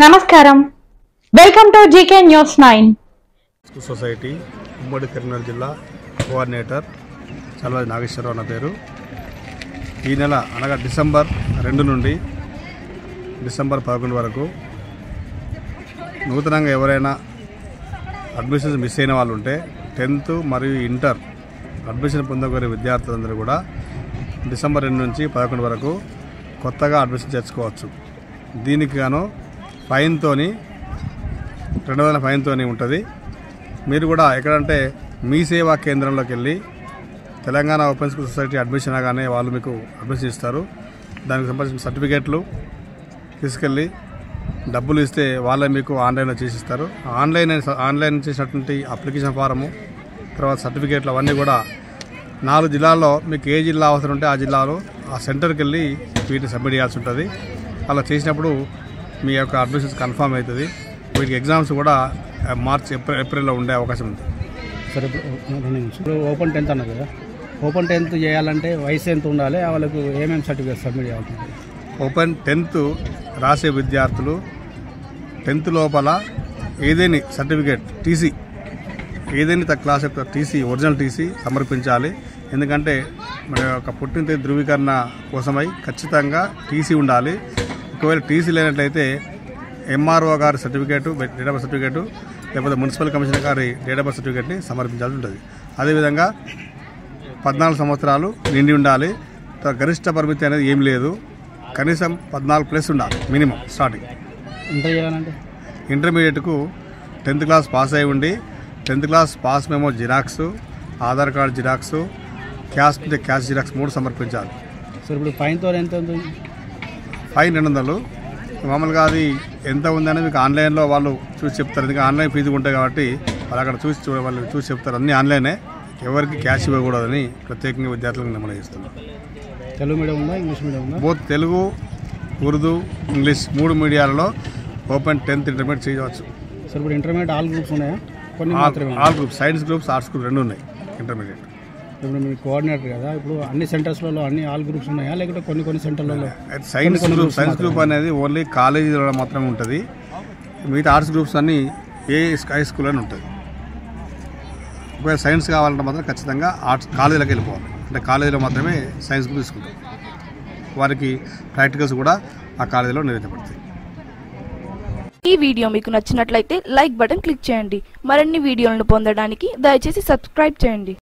నమస్కారం welcome to GK news 9 society ఉమ్మడి కరీంనగర్ జిల్లా కోఆర్డినేటర్ చల్వాది నాగేశ్వరరావు నా పేరు. ఈ నెల అనగా డిసెంబర్ 2 నుండి డిసెంబర్ 11 వరకు నూతనంగా ఎవరైనా అడ్మిషన్స్ మిస్ అయిన వాళ్ళు ఉంటే 10th మరియు ఇంటర్ అడ్మిషన్ పొందగోరే విద్యార్థులందరూ కూడా డిసెంబర్ 2 నుంచి 11 వరకు కొత్తగా అడ్మిషన్ చేసుకోవచ్చు. దీనికి గాను ఫైన్తోని 200 ఫైన్తోని ఉంటుంది. మీరు కూడా ఎక్కడంటే మీ సేవా కేంద్రంలోకి వెళ్ళి Telangana open school society admission కానీ వాళ్ళు మీకు అడ్మిషన్ ఇస్తారు. దానికి సంబంధించిన సర్టిఫికేట్లు తీసుకెళ్ళి డబ్బులు ఇస్తే వాళ్ళే మీకు ఆన్లైన్లో చేసిస్తారు. ఆన్లైన్ చేసినటువంటి అప్లికేషన్ ఫారము తర్వాత సర్టిఫికేట్లు అవన్నీ కూడా 4 జిల్లాల్లో మీకు ఏ జిల్లా అవసరం ఉంటే ఆ జిల్లాలో ఆ సెంటర్కి వెళ్ళి వీటిని సబ్మిట్ చేయాల్సి ఉంటుంది. అలా చేసినప్పుడు మీ యొక్క అడ్మిషన్స్ కన్ఫర్మ్ అవుతుంది. వీటికి ఎగ్జామ్స్ కూడా మార్చ్ ఏప్రిల్లో ఉండే అవకాశం ఉంది. సరే, ఇప్పుడు ఓపెన్ 10th అన్నారు కదా, ఓపెన్ 10th చేయాలంటే వయసు ఎంత ఉండాలి, వాళ్ళకు ఏమేమి సర్టిఫికేట్ సబ్మిట్ చేయాలి? ఓపెన్ 10th రాసే విద్యార్థులు 10th లోపల ఏదైనా సర్టిఫికేట్ టీసీ ఏదైనా క్లాస్ యొక్క టీసీ ఒరిజినల్ టీసీ సమర్పించాలి. ఎందుకంటే మన యొక్క పుట్టిన తేదీ ధృవీకరణ కోసమై ఖచ్చితంగా టీసీ ఉండాలి. ఒకవేళ టీసీ లేనట్లయితే ఎంఆర్ఓ గారి certificate date of birth certificate లేకపోతే మున్సిపల్ కమిషనర్ గారి డేట్ ఆఫ్ బర్త్ సర్టిఫికేట్ని సమర్పించాల్సి ఉంటుంది. అదేవిధంగా 14 సంవత్సరాలు నిండి ఉండాలి. గరిష్ట పరిమితి అనేది ఏం లేదు, కనీసం 14+ ఉండాలి మినిమం స్టార్టింగ్. ఇంటర్ చేయాలంటే ఇంటర్మీడియట్కు 10th క్లాస్ పాస్ అయి ఉండి 10th class pass memo xerox, Aadhaar card xerox, cash ఉంటే క్యాష్ జిరాక్స్ 3 సమర్పించాలి. సో ఇప్పుడు ఫైన్తో ఎంత ఉంది? ఫైన్ 200. మామూలుగా అది ఎంత ఉందని మీకు ఆన్లైన్లో వాళ్ళు చూసి చెప్తారు. ఎందుకంటే ఆన్లైన్ ఫీజు ఉంటాయి కాబట్టి వాళ్ళు అక్కడ వాళ్ళు చూసి చెప్తారు. అన్నీ ఆన్లైనే, ఎవరికి క్యాష్ ఇవ్వకూడదని ప్రత్యేకంగా విద్యార్థులకు నమోదు చేస్తున్నారు. తెలుగు మీడియం ఉందా, ఇంగ్లీష్ మీడియం ఉందా? బోత్ తెలుగు, ఉర్దూ, ఇంగ్లీష్ 3 మీడియాలలో ఓపెన్ 10th ఇంటర్మీడియట్ చేయవచ్చు. సో ఇప్పుడు ఇంటర్మీడియట్ ఆల్ గ్రూప్స్ ఉన్నాయా? కొన్ని మాత్రమే. All groups, science groups, arts group 2 ఉన్నాయి ఇంటర్మీడియట్. ఇప్పుడు మీరు కోఆర్డినేటర్ కదా, ఇప్పుడు అన్ని సెంటర్స్లలో అన్ని ఆల్ గ్రూప్స్ ఉన్నాయా, లేకపోతే కొన్ని సెంటర్లలో? సైన్స్ గ్రూప్ అనేది ఓన్లీ కాలేజీలో మాత్రమే ఉంటుంది. మిగతా ఆర్ట్స్ గ్రూప్స్ అన్నీ హై స్కూల్ అని ఉంటుంది. ఒకవేళ సైన్స్ కావాలంటే మాత్రం ఖచ్చితంగా ఆర్ట్స్ కాలేజీలోకి వెళ్ళిపోవాలి. అంటే కాలేజీలో మాత్రమే సైన్స్ గ్రూప్ తీసుకుంటాం. వారికి ప్రాక్టికల్స్ కూడా ఆ కాలేజీలో నిర్వహించబడతాయి. ఈ వీడియో మీకు నచ్చినట్లయితే లైక్ బటన్ క్లిక్ చేయండి. మరిన్ని వీడియోలను పొందడానికి దయచేసి సబ్స్క్రైబ్ చేయండి.